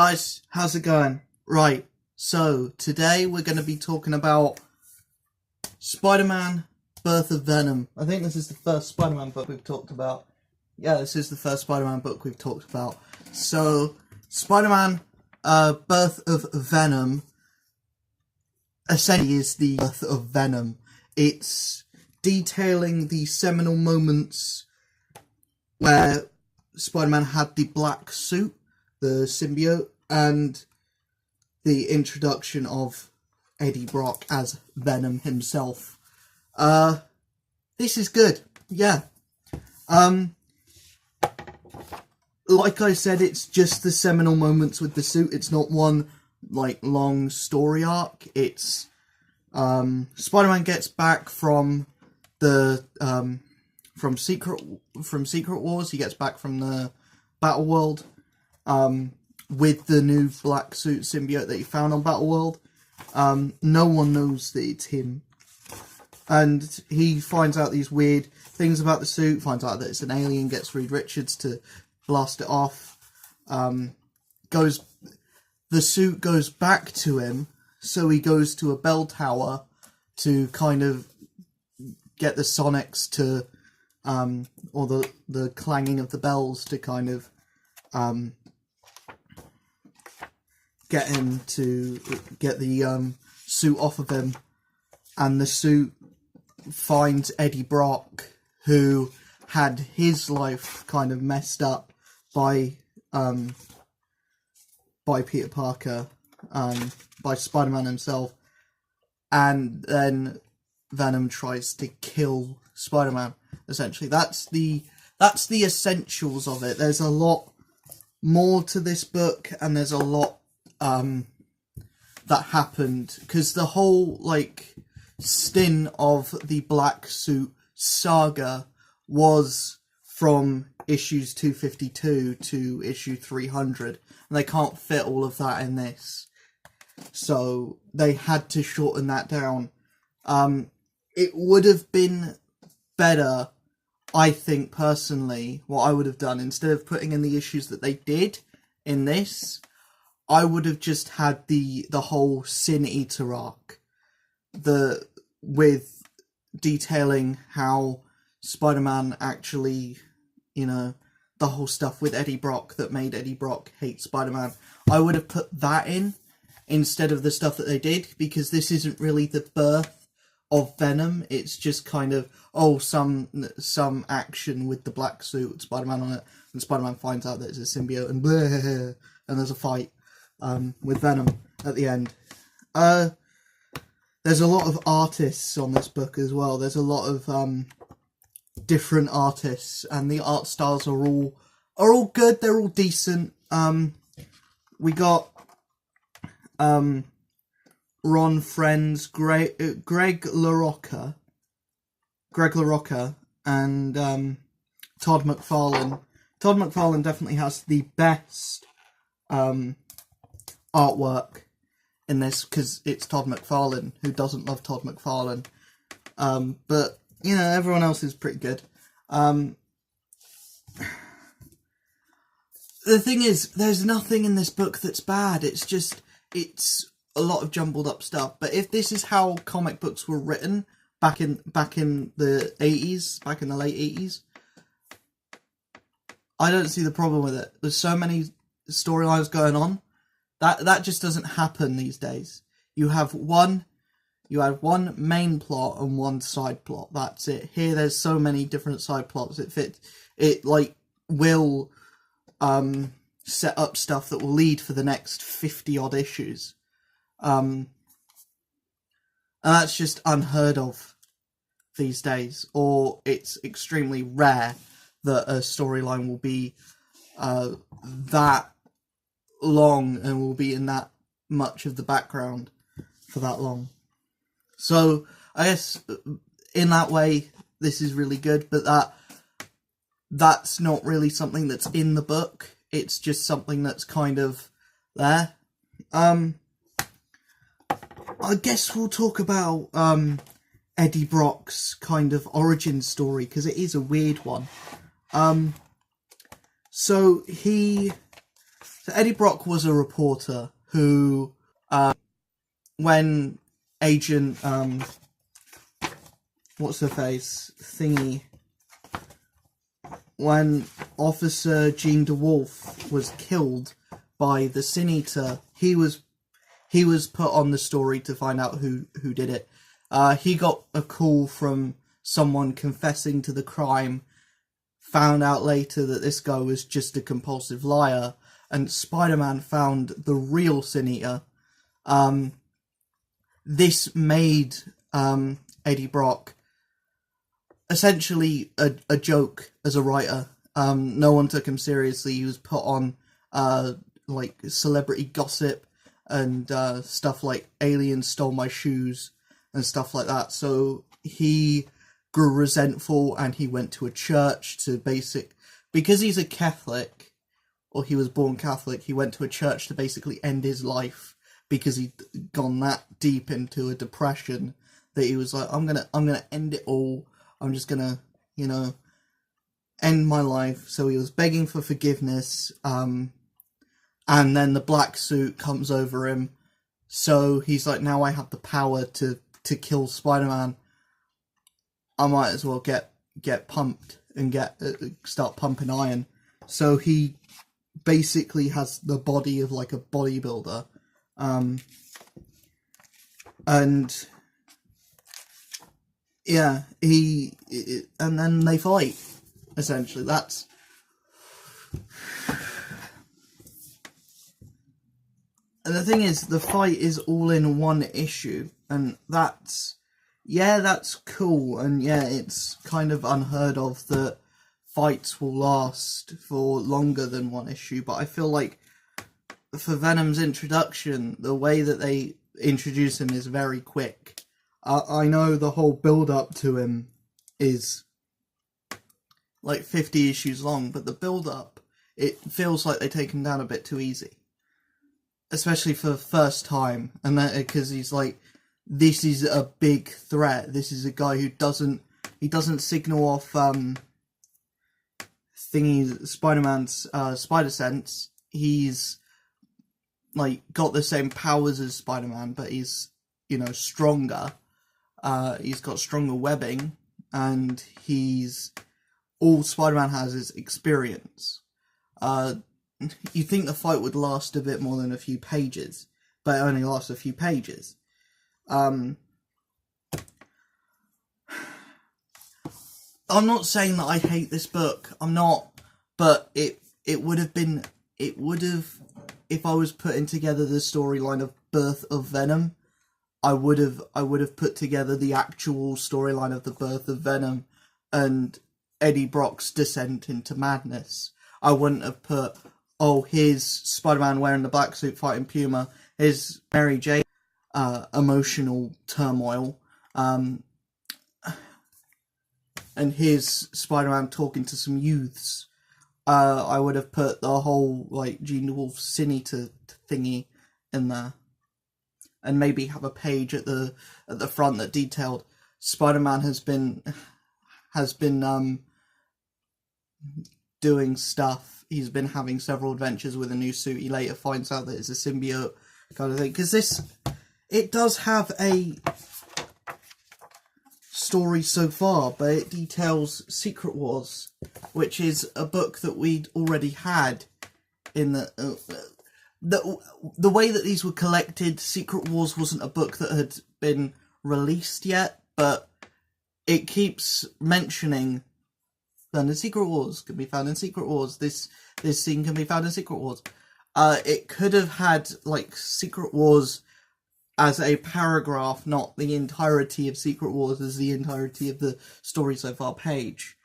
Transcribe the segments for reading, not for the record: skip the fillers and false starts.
Guys, how's it going? Right, so today we're going to be talking about Spider-Man, Birth of Venom. I think this is the first Spider-Man book we've talked about. Yeah, this is the first Spider-Man book we've talked about. So, Spider-Man, Birth of Venom, essentially is the birth of Venom. It's detailing the seminal moments where Spider-Man had the black suit, the symbiote, and the introduction of Eddie Brock as Venom himself. This is good, yeah. Like I said, it's just the seminal moments with the suit. It's not one, long story arc. It's, Spider-Man gets back from the, from Secret Wars. He gets back from the Battle World, with the new black suit symbiote that he found on Battle World. No one knows that it's him. And he finds out these weird things about the suit, finds out that it's an alien, gets Reed Richards to blast it off. The suit goes back to him, so he goes to a bell tower to kind of get the sonics to, or the clanging of the bells to kind of, get him to get the suit off of him, and the suit finds Eddie Brock, who had his life kind of messed up by Peter Parker, by Spider-Man himself, and then Venom tries to kill Spider-Man. Essentially, that's the essentials of it. There's a lot more to this book, and there's a lot that happened, because the whole stint of the black suit saga was from issues 252 to issue 300, and they can't fit all of that in this, so they had to shorten that down. It would have been better, I think personally, what I would have done, instead of putting in the issues that they did in this, I would have just had the whole Sin Eater arc, with detailing how Spider-Man actually, the whole stuff with Eddie Brock that made Eddie Brock hate Spider-Man. I would have put that in instead of the stuff that they did, because this isn't really the birth of Venom. It's just kind of, some action with the black suit with Spider-Man on it, and Spider-Man finds out that it's a symbiote, and bleh, and there's a fight with Venom at the end. There's a lot of artists on this book as well. There's a lot of different artists, and the art styles are all good. They're all decent. We got Ron Friends, Greg LaRocca, and Todd McFarlane. Todd McFarlane definitely has the best artwork in this, because it's Todd McFarlane. Who doesn't love Todd McFarlane? But everyone else is pretty good. The thing is, there's nothing in this book that's bad. It's a lot of jumbled up stuff. But if this is how comic books were written back in the 80s, back in the late 80s, I don't see the problem with it. There's so many storylines going on. That just doesn't happen these days. You have one main plot and one side plot. That's it. Here, there's so many different side plots. It will set up stuff that will lead for the next 50 odd issues. And that's just unheard of these days, or it's extremely rare that a storyline will be that long and will be in that much of the background for that long. So I guess in that way this is really good, but that's not really something that's in the book. It's just something that's kind of there. I guess we'll talk about Eddie Brock's kind of origin story, because it is a weird one. So he So Eddie Brock was a reporter who, when Agent, what's her face, thingy, when Officer Jean DeWolf was killed by the Sin Eater, he was put on the story to find out who did it. He got a call from someone confessing to the crime, found out later that this guy was just a compulsive liar, and Spider-Man found the real Sin Eater. This made Eddie Brock essentially a joke as a writer. No one took him seriously. He was put on like celebrity gossip and stuff like aliens stole my shoes and stuff like that. So he grew resentful and he went to a church because he's a Catholic, or he was born Catholic, he went to a church to basically end his life because he'd gone that deep into a depression that he was like, I'm gonna end it all. I'm just gonna, end my life. So he was begging for forgiveness, and then the black suit comes over him. So he's like, now I have the power to kill Spider-Man. I might as well get pumped and start pumping iron. So he basically has the body of like a bodybuilder, and yeah, and then they fight. Essentially, that's and the thing is, the fight is all in one issue, and that's cool, and yeah, it's kind of unheard of that fights will last for longer than one issue, but I feel like for Venom's introduction, the way that they introduce him is very quick. I know the whole build-up to him is like 50 issues long, but the build-up, it feels like they take him down a bit too easy. Especially for the first time, and that because he's like, this is a big threat. This is a guy who doesn't signal off Spider-Man's spider sense. He's like got the same powers as Spider-Man, but he's stronger. He's got stronger webbing, and all Spider-Man has is experience. You think the fight would last a bit more than a few pages, but it only lasts a few pages. I'm not saying that I hate this book. I'm not, but it would have, if I was putting together the storyline of Birth of Venom, I would have put together the actual storyline of the birth of Venom and Eddie Brock's descent into madness. I wouldn't have put, here's Spider-Man wearing the black suit fighting Puma, here's Mary Jane, emotional turmoil, and here's Spider-Man talking to some youths. I would have put the whole, like, Jean DeWolf Sin Eater thingy in there. And maybe have a page at the front that detailed Spider-Man has been doing stuff. He's been having several adventures with a new suit. He later finds out that it's a symbiote kind of thing. Because it does have a story so far, but it details Secret Wars, which is a book that we'd already had in the way that these were collected. Secret Wars wasn't a book that had been released yet, but it keeps mentioning found in Secret Wars, can be found in Secret Wars, this scene can be found in Secret Wars. It could have had, like, Secret Wars as a paragraph, not the entirety of Secret Wars as the entirety of the story so far page.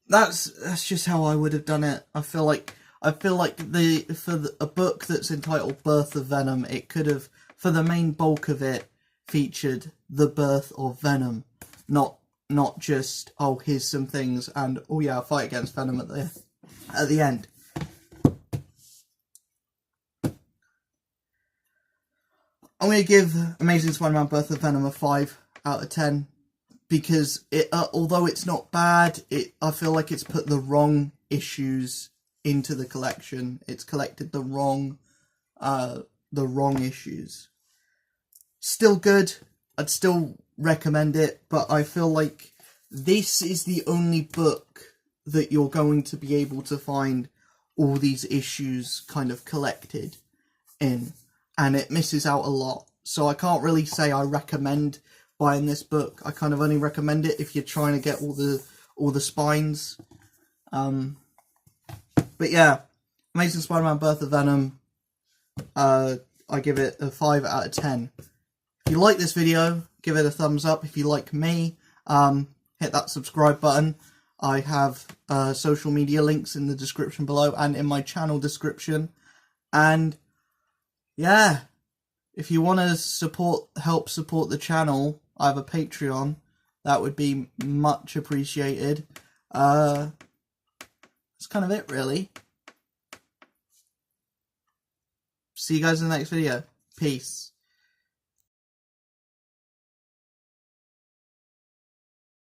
That's just how I would have done it. I feel like a book that's entitled Birth of Venom, it could have, for the main bulk of it, featured the birth of Venom, not just, here's some things and I'll fight against Venom at the end. I'm going to give Amazing Spider-Man Birth of Venom a 5 out of 10 because it, although it's not bad, I feel like it's put the wrong issues into the collection. It's collected the wrong issues. Still good. I'd still recommend it, but I feel like this is the only book that you're going to be able to find all these issues kind of collected in, and it misses out a lot. So I can't really say I recommend buying this book. I kind of only recommend it if you're trying to get all the spines. But yeah, Amazing Spider-Man Birth of Venom, I give it a 5 out of 10. If you like this video, give it a thumbs up. If you like me, hit that subscribe button. I have social media links in the description below and in my channel description. And yeah, if you want to help support the channel, I have a Patreon. That would be much appreciated. That's kind of it, really. See you guys in the next video. Peace.